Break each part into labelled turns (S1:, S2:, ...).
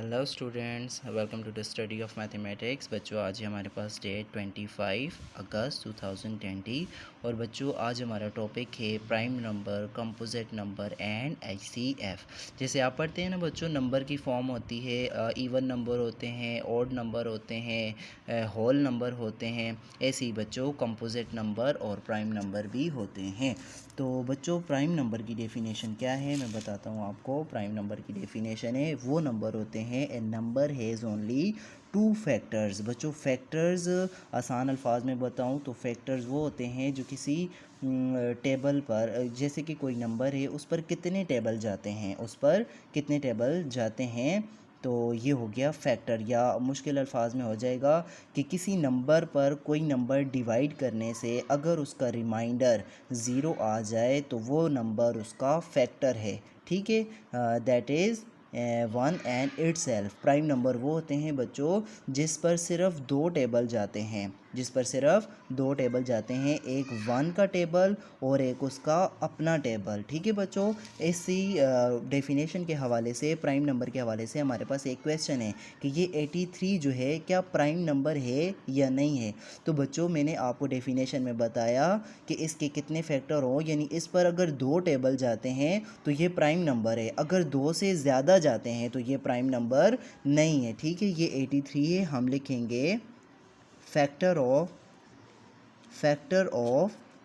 S1: Hello students, welcome to the study of mathematics. बच्चों, आज हमारे पास डेट 25 अगस्त 2020 और बच्चों आज हमारा टॉपिक है prime number, composite number and HCF. जैसे आप पढ़ते हैं ना बच्चों, नंबर की फॉर्म होती है, इवन नंबर होते हैं, ऑड नंबर होते हैं, होल नंबर होते हैं। ऐसे ही बच्चों कंपोजिट नंबर और प्राइम नंबर भी होते हैं। तो बच्चों, प्राइम नंबर की डेफिनेशन क्या है मैं बताता हूँ आपको। प्राइम नंबर की डेफिनेशन है वो नंबर होते हैं a number has only two factors. बच्चों, फैक्टर्स आसान अल्फाज में बताऊँ तो फैक्टर्स वो होते हैं जो किसी टेबल पर, जैसे कि कोई नंबर है उस पर कितने टेबल जाते हैं, उस पर कितने टेबल जाते हैं, तो ये हो गया फैक्टर। या मुश्किल अल्फाज में हो जाएगा कि किसी नंबर पर कोई नंबर डिवाइड करने से अगर उसका रिमाइंडर ज़ीरो आ जाए तो वो नंबर उसका फैक्टर है। ठीक है, that is one and itself. Prime number वो होते हैं बच्चों जिस पर सिर्फ दो टेबल जाते हैं, जिस पर सिर्फ दो टेबल जाते हैं, एक वन का टेबल और एक उसका अपना टेबल। ठीक है बच्चों, इसी डेफिनेशन के हवाले से, प्राइम नंबर के हवाले से हमारे पास एक क्वेश्चन है कि ये 83 जो है क्या प्राइम नंबर है या नहीं है। तो बच्चों, मैंने आपको डेफिनेशन में बताया कि इसके कितने फैक्टर हो, यानी इस पर अगर दो टेबल जाते हैं तो ये प्राइम नंबर है, अगर दो से ज़्यादा जाते हैं तो ये प्राइम नंबर नहीं है। ठीक है, ये 83 है। हम लिखेंगे फैक्टर ऑफ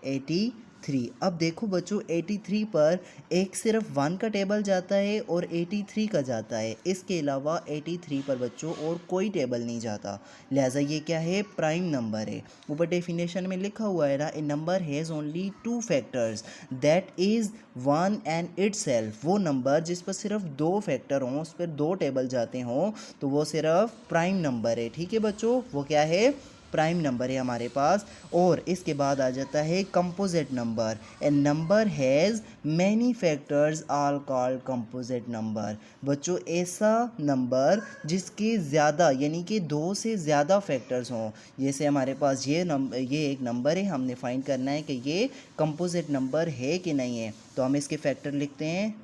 S1: 83। अब देखो बच्चों, 83 पर एक सिर्फ वन का टेबल जाता है और 83 का जाता है, इसके अलावा 83 पर बच्चों और कोई टेबल नहीं जाता, लिहाजा ये क्या है, प्राइम नंबर है। ऊपर डेफिनेशन में लिखा हुआ है ना, a number has only two factors that is one and itself. वो नंबर जिस पर सिर्फ दो फैक्टर हों, उस पर दो टेबल जाते हों, तो वो सिर्फ प्राइम नंबर है। ठीक है बच्चों, वो क्या है, प्राइम नंबर है हमारे पास। और इसके बाद आ जाता है composite number. A number has many factors are called composite number. बच्चों, ऐसा नंबर जिसके ज़्यादा यानी कि दो से ज़्यादा फैक्टर्स हों, जैसे हमारे पास ये एक नंबर है, हमने फाइंड करना है कि ये कंपोजिट नंबर है कि नहीं है। तो हम इसके फैक्टर लिखते हैं,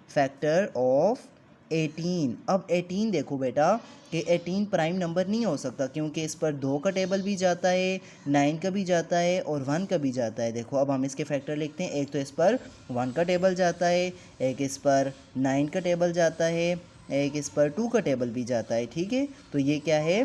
S1: फैक्टर ऑफ 18। अब 18 देखो बेटा कि 18 प्राइम नंबर नहीं हो सकता, क्योंकि इस पर दो का टेबल भी जाता है, 9 का भी जाता है और 1 का भी जाता है। देखो, अब हम इसके फैक्टर लिखते हैं, एक तो इस पर 1 का टेबल जाता है, एक इस पर 9 का टेबल जाता है, एक इस पर 2 का टेबल भी जाता है। ठीक है, तो ये क्या है,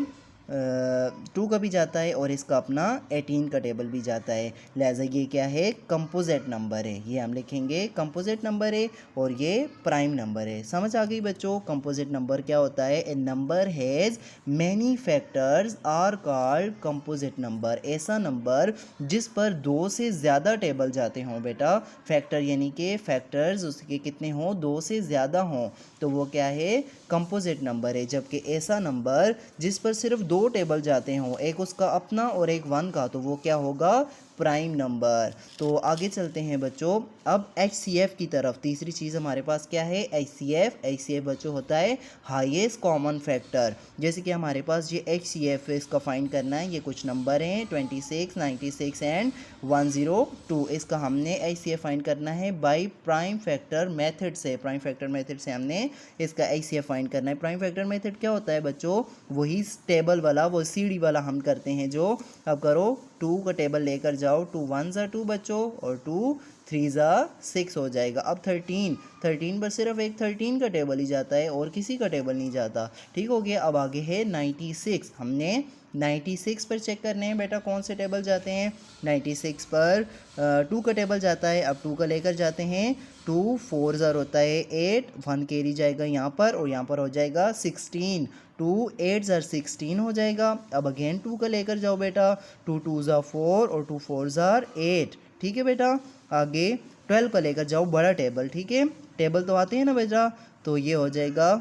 S1: 2 का भी जाता है और इसका अपना 18 का टेबल भी जाता है, लिहाजा ये क्या है, कंपोजिट नंबर है। ये हम लिखेंगे कंपोजिट नंबर है और ये प्राइम नंबर है। समझ आ गई बच्चों, कंपोजिट नंबर क्या होता है, a number has many factors are called composite number. ऐसा नंबर जिस पर दो से ज़्यादा टेबल जाते हों बेटा, फैक्टर यानी कि फैक्टर्स उसके कितने हों, दो से ज़्यादा हों, तो वो क्या है, कंपोजिट नंबर है। जबकि ऐसा नंबर जिस पर सिर्फ दो टेबल जाते हों, एक उसका अपना और एक वन का, तो वो क्या होगा, प्राइम नंबर। तो आगे चलते हैं बच्चों, अब HCF की तरफ। तीसरी चीज़ हमारे पास क्या है, HCF बच्चों होता है हाईएस्ट कॉमन फैक्टर। जैसे कि हमारे पास ये HCF इसका फाइंड करना है, ये कुछ नंबर हैं 26, 96 एंड 102। इसका हमने HCF फाइंड करना है बाई प्राइम फैक्टर मेथड से। प्राइम फैक्टर मेथड से हमने इसका HCF फाइंड करना है। प्राइम फैक्टर मेथड क्या होता है बच्चों, वही टेबल वाला, वो सीढ़ी वाला हम करते हैं जो, अब करो 2 का टेबल लेकर जाओ, 2 1 ज़ा 2 बच्चों और 2 3 ज़ा 6 हो जाएगा। अब 13 पर सिर्फ एक 13 का टेबल ही जाता है और किसी का टेबल नहीं जाता। ठीक हो गया। अब आगे है 96। हमने 96 पर चेक करने हैं बेटा कौन से टेबल जाते हैं। 96 पर 2 का टेबल जाता है, अब 2 का लेकर जाते हैं, 2 4 ज़र होता है 8, 1 कैरी जाएगा यहाँ पर और यहाँ पर हो जाएगा 16, 2 8 ज़र 16 हो जाएगा। अब अगेन 2 का लेकर जाओ बेटा, 2 2 ज़ा 4 और 2 4 ज़र 8। ठीक है बेटा, आगे 12 का लेकर जाओ, बड़ा टेबल। ठीक है, टेबल तो आते हैं ना बेटा, तो ये हो जाएगा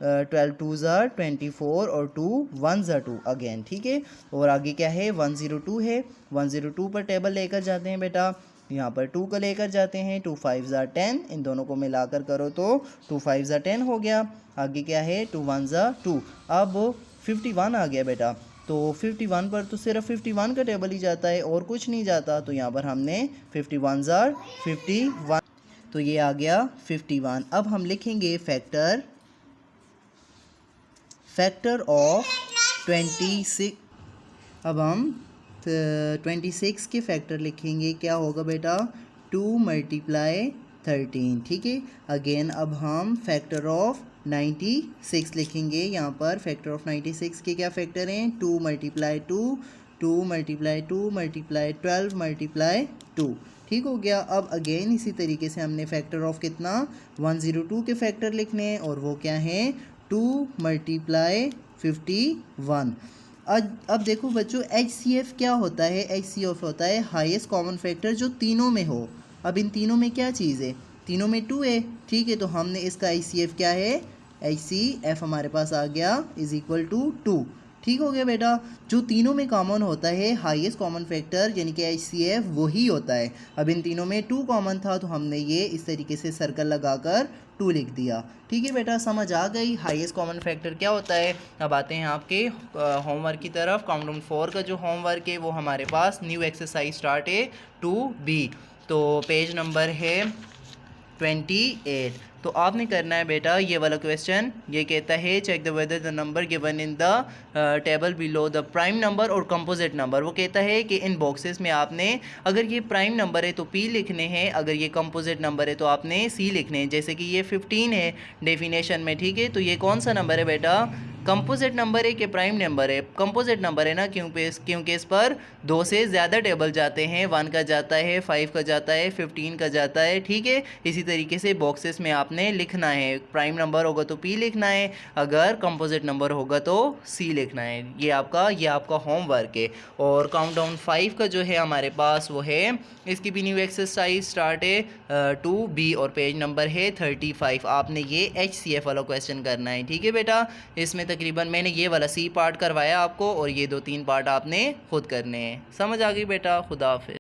S1: 12 2 ज़र 24 और 2 1 ज़र 2 अगेन। ठीक है, और आगे क्या है, 102 है, 102 पर टेबल लेकर जाते हैं बेटा, यहाँ पर 2 का लेकर जाते हैं, 2 5 ज़ा 10, इन दोनों को मिलाकर करो तो 2 5 ज़ा 10 हो गया। आगे क्या है, 2 1 ज़ा 2। अब 51 आ गया बेटा, तो 51 पर तो सिर्फ 51 का टेबल ही जाता है और कुछ नहीं जाता, तो यहाँ पर हमने 51 ज़ार 51, तो ये आ गया 51। अब हम लिखेंगे फैक्टर फैक्टर ऑफ 26। अब हम 26 के फैक्टर लिखेंगे, क्या होगा बेटा 2 × 13, ठीक है। अगेन अब हम फैक्टर ऑफ 96 लिखेंगे, यहाँ पर फैक्टर ऑफ 96 के क्या फैक्टर हैं 2 × 2, 2 × 2 × 12 × 2, ठीक हो गया। अब अगेन इसी तरीके से हमने फैक्टर ऑफ कितना 102 के फैक्टर लिखने हैं और वो क्या हैं 2 × 51। अब देखो बच्चों HCF क्या होता है, HCF होता है हाईएस्ट कॉमन फैक्टर जो तीनों में हो। अब इन तीनों में क्या चीज़ है, तीनों में 2 है, ठीक है। तो हमने इसका HCF क्या है, HCF हमारे पास आ गया = 2, ठीक हो गया बेटा। जो तीनों में कॉमन होता है हाईएस्ट कॉमन फैक्टर यानी कि HCF वही होता है। अब इन तीनों में 2 कॉमन था तो हमने ये इस तरीके से सर्कल लगाकर 2 लिख दिया, ठीक है बेटा। समझ आ गई हाईएस्ट कॉमन फैक्टर क्या होता है। अब आते हैं आपके होमवर्क की तरफ। काउंटडाउन 4 का जो होमवर्क है वो हमारे पास न्यू एक्सरसाइज स्टार्ट है 2B, तो पेज नंबर है 28। तो आपने करना है बेटा ये वाला क्वेश्चन, ये कहता है check the whether the number given in the table below the prime number और कंपोजिट नंबर। वो कहता है कि इन बॉक्सेस में आपने अगर ये प्राइम नंबर है तो P लिखने हैं, अगर ये कंपोजिट नंबर है तो आपने C लिखने हैं। जैसे कि ये 15 है डेफिनेशन में, ठीक है। तो ये कौन सा नंबर है बेटा, कंपोजिट नंबर है कि प्राइम नंबर है, कंपोजिट नंबर है ना, क्योंकि इस पर 2 से ज़्यादा टेबल जाते हैं, 1 का जाता है, 5 का जाता है, 15 का जाता है, ठीक है। इसी तरीके से बॉक्सेस में आपने लिखना है, प्राइम नंबर होगा तो P लिखना है, अगर कंपोजिट नंबर होगा तो C लिखना है। ये आपका होमवर्क है। और काउंटडाउन 5 का जो है हमारे पास वो है, इसकी भी न्यू एक्सरसाइज स्टार्ट है 2B और पेज नंबर है 35। आपने ये HCF वाला क्वेश्चन करना है, ठीक है बेटा। इसमें तकरीबन मैंने ये वाला C पार्ट करवाया आपको और ये 2-3 पार्ट आपने खुद करने हैं। समझ आ गई बेटा, खुदा हाफिज़।